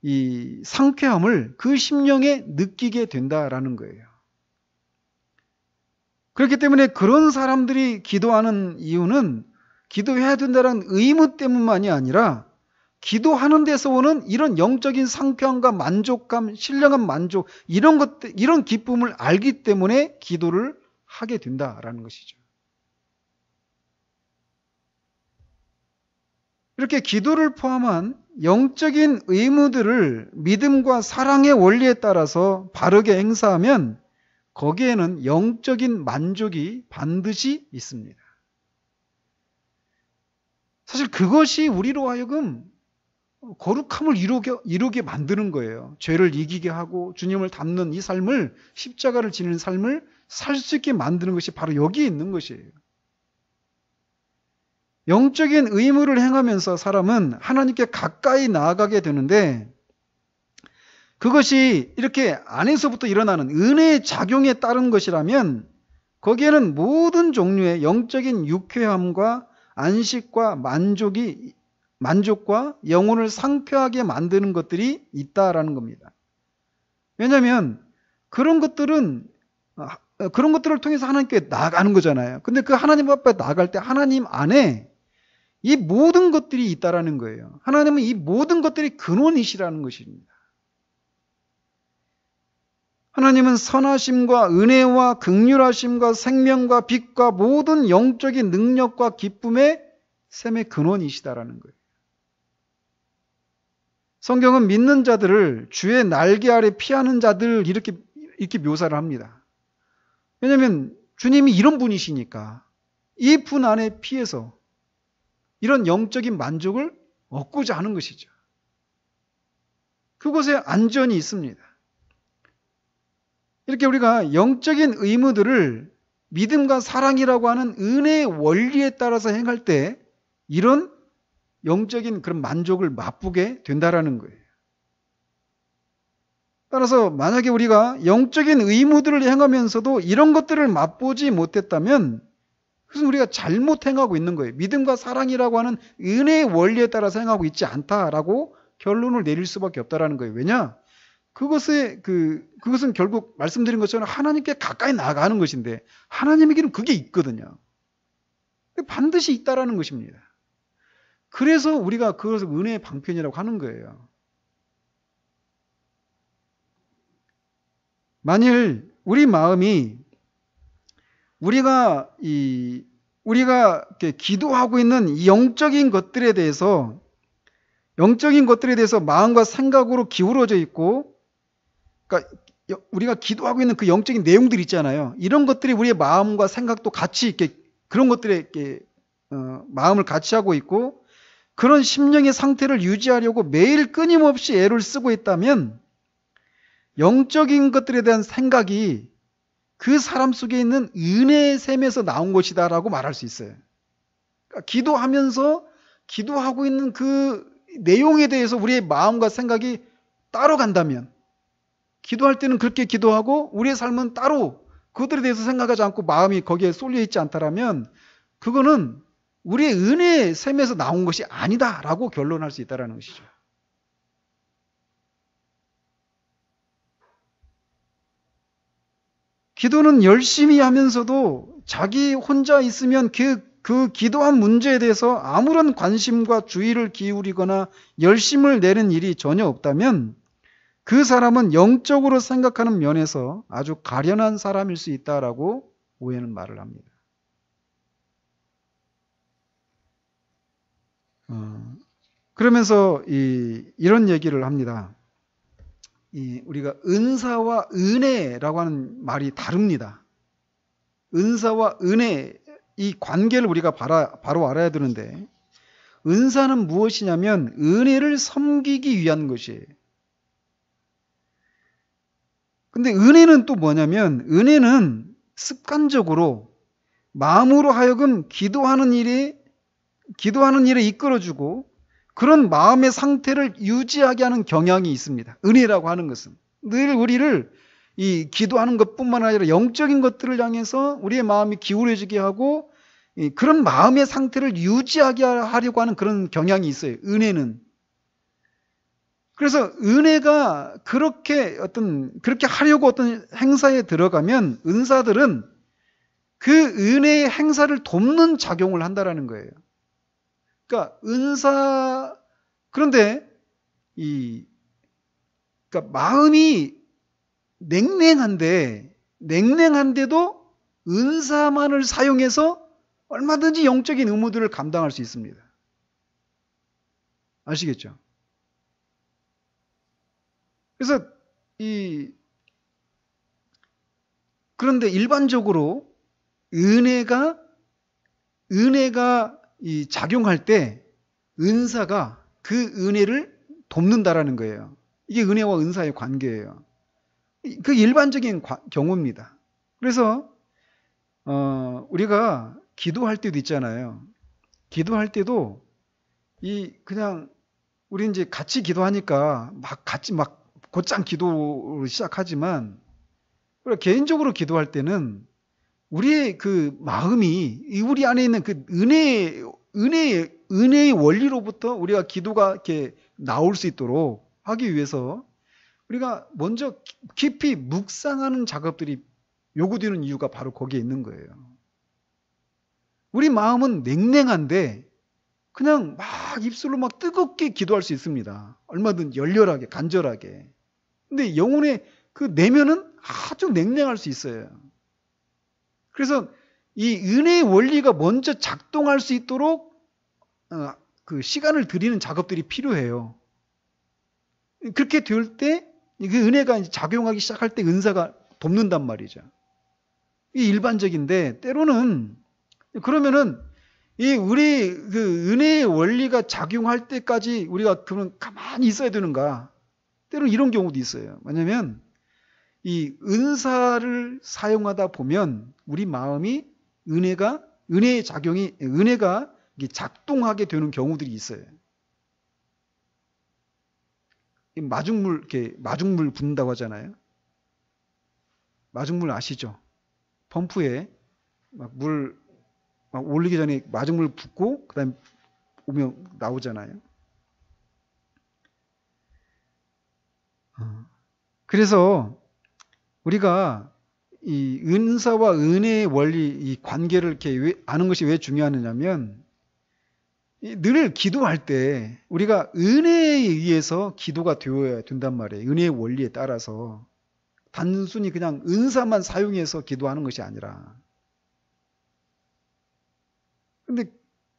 이 상쾌함을 그 심령에 느끼게 된다라는 거예요. 그렇기 때문에 그런 사람들이 기도하는 이유는 기도해야 된다는 의무 때문만이 아니라 기도하는 데서 오는 이런 영적인 상쾌함과 만족감, 신령한 만족, 이런 것들, 이런 기쁨을 알기 때문에 기도를 하게 된다라는 것이죠. 이렇게 기도를 포함한 영적인 의무들을 믿음과 사랑의 원리에 따라서 바르게 행사하면 거기에는 영적인 만족이 반드시 있습니다. 사실 그것이 우리로 하여금 거룩함을 이루게 만드는 거예요. 죄를 이기게 하고 주님을 닮는 이 삶을, 십자가를 지니는 삶을 살 수 있게 만드는 것이 바로 여기에 있는 것이에요. 영적인 의무를 행하면서 사람은 하나님께 가까이 나아가게 되는데 그것이 이렇게 안에서부터 일어나는 은혜의 작용에 따른 것이라면 거기에는 모든 종류의 영적인 유쾌함과 안식과 만족과 영혼을 상쾌하게 만드는 것들이 있다라는 겁니다. 왜냐하면 그런 것들을 통해서 하나님께 나아가는 거잖아요. 근데 그 하나님 앞에 나아갈 때 하나님 안에 이 모든 것들이 있다라는 거예요. 하나님은 이 모든 것들이 근원이시라는 것입니다. 하나님은 선하심과 은혜와 긍휼하심과 생명과 빛과 모든 영적인 능력과 기쁨의 샘의 근원이시다라는 거예요. 성경은 믿는 자들을 주의 날개 아래 피하는 자들 이렇게 묘사를 합니다. 왜냐하면 주님이 이런 분이시니까 이 분 안에 피해서 이런 영적인 만족을 얻고자 하는 것이죠. 그곳에 안전이 있습니다. 이렇게 우리가 영적인 의무들을 믿음과 사랑이라고 하는 은혜의 원리에 따라서 행할 때 이런 영적인 그런 만족을 맛보게 된다라는 거예요. 따라서 만약에 우리가 영적인 의무들을 행하면서도 이런 것들을 맛보지 못했다면 그것은 우리가 잘못 행하고 있는 거예요. 믿음과 사랑이라고 하는 은혜의 원리에 따라서 행하고 있지 않다라고 결론을 내릴 수밖에 없다라는 거예요. 왜냐? 그것은 결국 말씀드린 것처럼 하나님께 가까이 나아가는 것인데 하나님에게는 그게 있거든요. 반드시 있다라는 것입니다. 그래서 우리가 그것을 은혜의 방편이라고 하는 거예요. 만일 우리 마음이 우리가 이렇게 기도하고 있는 이 영적인 것들에 대해서 마음과 생각으로 기울어져 있고, 그러니까 우리가 기도하고 있는 그 영적인 내용들 있잖아요. 이런 것들이 우리의 마음과 생각도 같이 이렇게 그런 것들에 이렇게 마음을 같이 하고 있고, 그런 심령의 상태를 유지하려고 매일 끊임없이 애를 쓰고 있다면 영적인 것들에 대한 생각이 그 사람 속에 있는 은혜의 샘에서 나온 것이다라고 말할 수 있어요. 그러니까 기도하면서 기도하고 있는 그 내용에 대해서 우리의 마음과 생각이 따로 간다면, 기도할 때는 그렇게 기도하고 우리의 삶은 따로 그것들에 대해서 생각하지 않고 마음이 거기에 쏠려 있지 않다라면 그거는 우리의 은혜의 샘에서 나온 것이 아니다라고 결론할 수 있다는 것이죠. 기도는 열심히 하면서도 자기 혼자 있으면 그 기도한 문제에 대해서 아무런 관심과 주의를 기울이거나 열심을 내는 일이 전혀 없다면 그 사람은 영적으로 생각하는 면에서 아주 가련한 사람일 수 있다라고 오해는 말을 합니다. 그러면서 이런 얘기를 합니다. 우리가 은사와 은혜라고 하는 말이 다릅니다. 은사와 은혜, 이 관계를 우리가 바로 알아야 되는데, 은사는 무엇이냐면 은혜를 섬기기 위한 것이에요. 근데 은혜는 또 뭐냐면, 은혜는 습관적으로 마음으로 하여금 기도하는 일에 이끌어주고 그런 마음의 상태를 유지하게 하는 경향이 있습니다. 은혜라고 하는 것은 늘 우리를 이 기도하는 것뿐만 아니라 영적인 것들을 향해서 우리의 마음이 기울어지게 하고 그런 마음의 상태를 유지하게 하려고 하는 그런 경향이 있어요. 은혜는. 그래서 은혜가 그렇게 하려고 어떤 행사에 들어가면 은사들은 그 은혜의 행사를 돕는 작용을 한다라는 거예요. 그러니까 그런데 그러니까 마음이 냉랭한데도 은사만을 사용해서 얼마든지 영적인 의무들을 감당할 수 있습니다. 아시겠죠? 그래서 그런데 일반적으로 은혜가 작용할 때 은사가 그 은혜를 돕는다라는 거예요. 이게 은혜와 은사의 관계예요. 그 일반적인 경우입니다. 그래서 우리가 기도할 때도 있잖아요. 기도할 때도 그냥 우리 이제 같이 기도하니까 같이 곧장 기도를 시작하지만 개인적으로 기도할 때는 우리의 그 마음이 우리 안에 있는 그 은혜의 원리로부터 우리가 기도가 이렇게 나올 수 있도록 하기 위해서 우리가 먼저 깊이 묵상하는 작업들이 요구되는 이유가 바로 거기에 있는 거예요. 우리 마음은 냉랭한데 그냥 입술로 뜨겁게 기도할 수 있습니다. 얼마든 열렬하게, 간절하게. 근데 영혼의 그 내면은 아주 냉랭할 수 있어요. 그래서 이 은혜의 원리가 먼저 작동할 수 있도록 그 시간을 들이는 작업들이 필요해요. 그렇게 될 때 그 은혜가 이제 작용하기 시작할 때 은사가 돕는단 말이죠. 이 일반적인데 때로는 그러면은 우리 그 은혜의 원리가 작용할 때까지 우리가 그러면 가만히 있어야 되는가? 때로는 이런 경우도 있어요. 왜냐하면 이 은사를 사용하다 보면 우리 마음이 은혜가 작동하게 되는 경우들이 있어요. 마중물 붓는다고 하잖아요. 마중물 아시죠? 펌프에 물 올리기 전에 마중물 붓고 그다음에 오면 나오잖아요. 그래서 우리가 이 은사와 은혜의 원리, 이 관계를 이렇게 아는 것이 왜 중요하냐면 늘 기도할 때 우리가 은혜에 의해서 기도가 되어야 된단 말이에요. 은혜의 원리에 따라서. 단순히 그냥 은사만 사용해서 기도하는 것이 아니라. 근데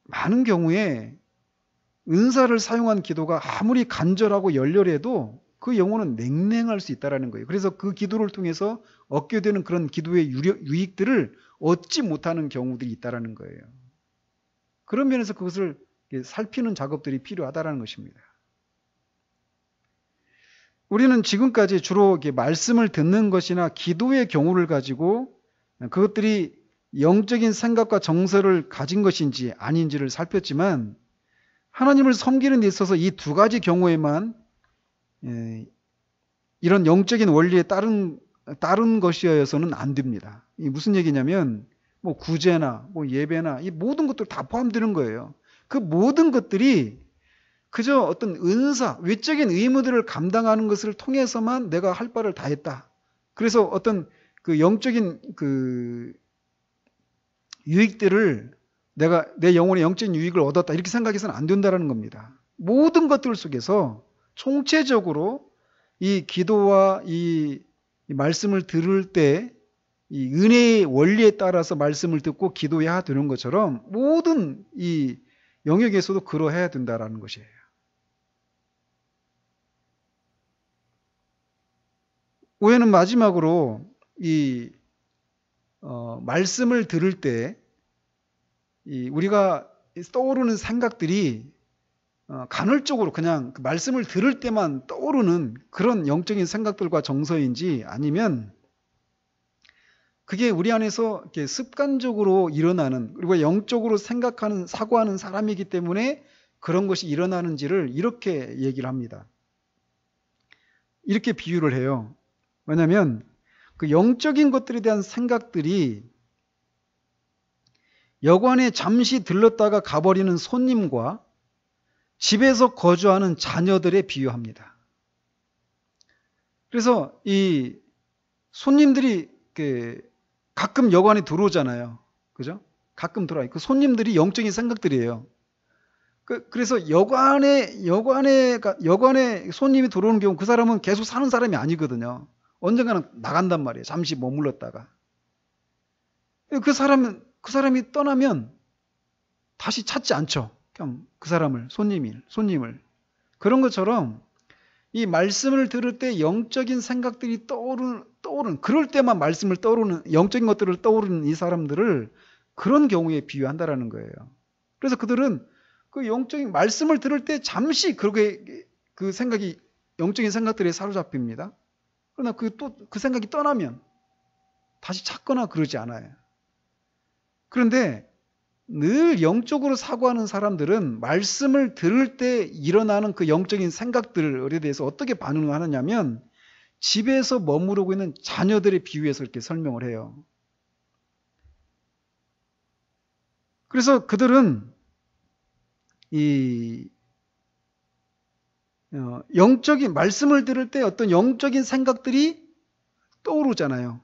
많은 경우에 은사를 사용한 기도가 아무리 간절하고 열렬해도 그 영혼은 냉랭할 수 있다는 거예요. 그래서 그 기도를 통해서 얻게 되는 그런 기도의 유익들을 얻지 못하는 경우들이 있다는 거예요. 그런 면에서 그것을 살피는 작업들이 필요하다는 것입니다. 우리는 지금까지 주로 말씀을 듣는 것이나 기도의 경우를 가지고 그것들이 영적인 생각과 정서를 가진 것인지 아닌지를 살폈지만, 하나님을 섬기는 데 있어서 이 두 가지 경우에만 이런 영적인 원리에 따른 것이어서는 안 됩니다. 이 무슨 얘기냐면 뭐 구제나 뭐 예배나 이 모든 것들 다 포함되는 거예요. 그 모든 것들이 그저 어떤 은사, 외적인 의무들을 감당하는 것을 통해서만 내가 할 바를 다 했다. 그래서 어떤 그 영적인 그 유익들을 내가 내 영혼의 영적인 유익을 얻었다 이렇게 생각해서는 안 된다는 겁니다. 모든 것들 속에서 총체적으로 이 기도와 이 말씀을 들을 때 이 은혜의 원리에 따라서 말씀을 듣고 기도해야 되는 것처럼 모든 이 영역에서도 그러해야 된다는 것이에요. 오해는 마지막으로 이 말씀을 들을 때 우리가 떠오르는 생각들이 간헐적으로 그냥 그 말씀을 들을 때만 떠오르는 그런 영적인 생각들과 정서인지, 아니면 그게 우리 안에서 이렇게 습관적으로 일어나는, 그리고 영적으로 생각하는, 사고하는 사람이기 때문에 그런 것이 일어나는지를 이렇게 얘기를 합니다. 이렇게 비유를 해요. 왜냐하면 그 영적인 것들에 대한 생각들이 여관에 잠시 들렀다가 가버리는 손님과 집에서 거주하는 자녀들에 비유합니다. 그래서 이 손님들이 가끔 여관에 들어오잖아요. 그죠? 가끔 들어와요. 그 손님들이 영적인 생각들이에요. 그래서 여관에 손님이 들어오는 경우 그 사람은 계속 사는 사람이 아니거든요. 언젠가는 나간단 말이에요. 잠시 머물렀다가. 그 사람이 떠나면 다시 찾지 않죠. 그냥 그 사람을, 손님을. 그런 것처럼 이 말씀을 들을 때 영적인 생각들이 떠오르는, 그럴 때만 말씀을 떠오르는, 영적인 것들을 떠오르는 이 사람들을 그런 경우에 비유한다라는 거예요. 그래서 그들은 그 영적인 말씀을 들을 때 잠시 그렇게 그 생각이, 영적인 생각들에 사로잡힙니다. 그러나 그 생각이 떠나면 다시 찾거나 그러지 않아요. 그런데 늘 영적으로 사고하는 사람들은 말씀을 들을 때 일어나는 그 영적인 생각들에 대해서 어떻게 반응을 하느냐면, 집에서 머무르고 있는 자녀들의 비유해서 이렇게 설명을 해요. 그래서 그들은 이 영적인 말씀을 들을 때 어떤 영적인 생각들이 떠오르잖아요.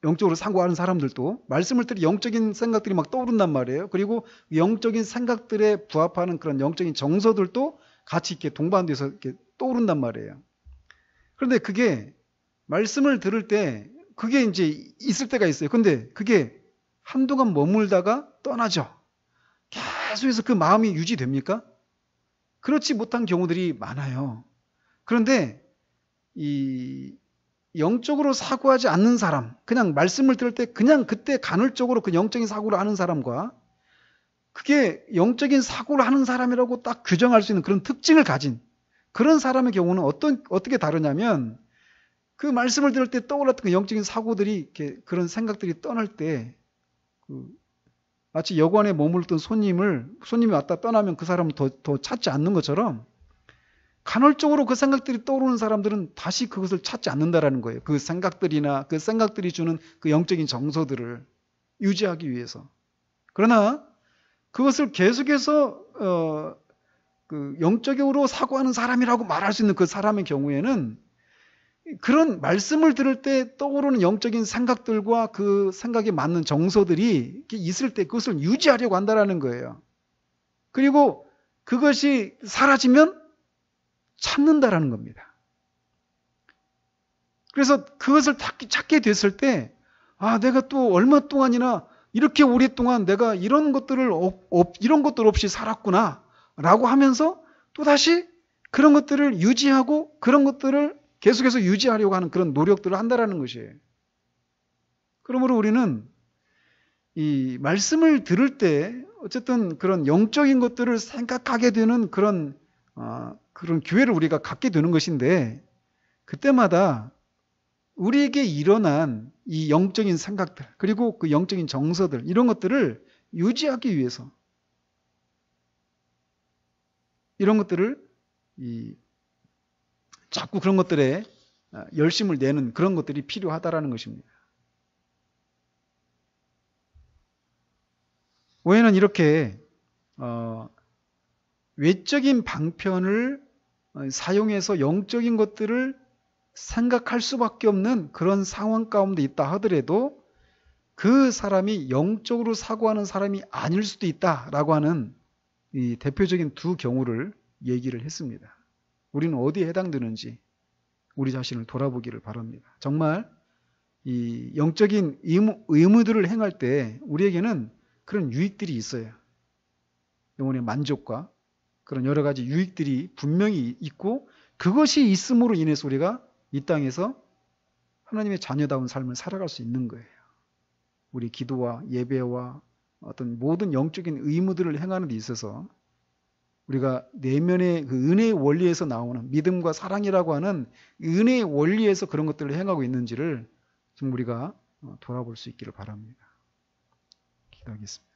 영적으로 사고하는 사람들도 말씀을 들을 때 영적인 생각들이 막 떠오른단 말이에요. 그리고 영적인 생각들에 부합하는 그런 영적인 정서들도 같이 이렇게 동반돼서 이렇게 떠오른단 말이에요. 그런데 그게 말씀을 들을 때 그게 이제 있을 때가 있어요. 근데 그게 한동안 머물다가 떠나죠. 계속해서 그 마음이 유지됩니까? 그렇지 못한 경우들이 많아요. 그런데 이 영적으로 사고하지 않는 사람, 그냥 말씀을 들을 때 그냥 그때 간헐적으로 그 영적인 사고를 하는 사람과, 그게 영적인 사고를 하는 사람이라고 딱 규정할 수 있는 그런 특징을 가진 그런 사람의 경우는 어떻게 다르냐면, 그 말씀을 들을 때 떠올랐던 그 영적인 사고들이 이렇게 그런 생각들이 떠날 때 마치 여관에 머물렀던 손님이 왔다 떠나면 그 사람을 더 찾지 않는 것처럼, 간헐적으로 그 생각들이 떠오르는 사람들은 다시 그것을 찾지 않는다라는 거예요. 그 생각들이나 그 생각들이 주는 그 영적인 정서들을 유지하기 위해서. 그러나 그것을 계속해서 그 영적으로 사고하는 사람이라고 말할 수 있는 그 사람의 경우에는, 그런 말씀을 들을 때 떠오르는 영적인 생각들과 그 생각에 맞는 정서들이 있을 때 그것을 유지하려고 한다는 거예요. 그리고 그것이 사라지면 찾는다라는 겁니다. 그래서 그것을 찾게 됐을 때, 내가 또 얼마 동안이나 이렇게 오랫동안 내가 이런 것들 없이 살았구나 라고 하면서 또다시 그런 것들을 유지하고 그런 것들을 계속해서 유지하려고 하는 그런 노력들을 한다라는 것이에요. 그러므로 우리는 이 말씀을 들을 때 어쨌든 그런 영적인 것들을 생각하게 되는 그런 기회를 우리가 갖게 되는 것인데, 그때마다 우리에게 일어난 이 영적인 생각들, 그리고 그 영적인 정서들, 이런 것들을 유지하기 위해서, 이런 것들을 자꾸 그런 것들에 열심을 내는 그런 것들이 필요하다라는 것입니다. 오해는 이렇게 외적인 방편을 사용해서 영적인 것들을 생각할 수밖에 없는 그런 상황 가운데 있다 하더라도 그 사람이 영적으로 사고하는 사람이 아닐 수도 있다라고 하는 이 대표적인 두 경우를 얘기를 했습니다. 우리는 어디에 해당되는지 우리 자신을 돌아보기를 바랍니다. 정말 이 영적인 의무들을 행할 때 우리에게는 그런 유익들이 있어요. 영혼의 만족과 그런 여러 가지 유익들이 분명히 있고, 그것이 있음으로 인해서 우리가 이 땅에서 하나님의 자녀다운 삶을 살아갈 수 있는 거예요. 우리 기도와 예배와 어떤 모든 영적인 의무들을 행하는 데 있어서 우리가 내면의 그 은혜의 원리에서 나오는 믿음과 사랑이라고 하는 은혜의 원리에서 그런 것들을 행하고 있는지를 좀 우리가 돌아볼 수 있기를 바랍니다. 기도하겠습니다.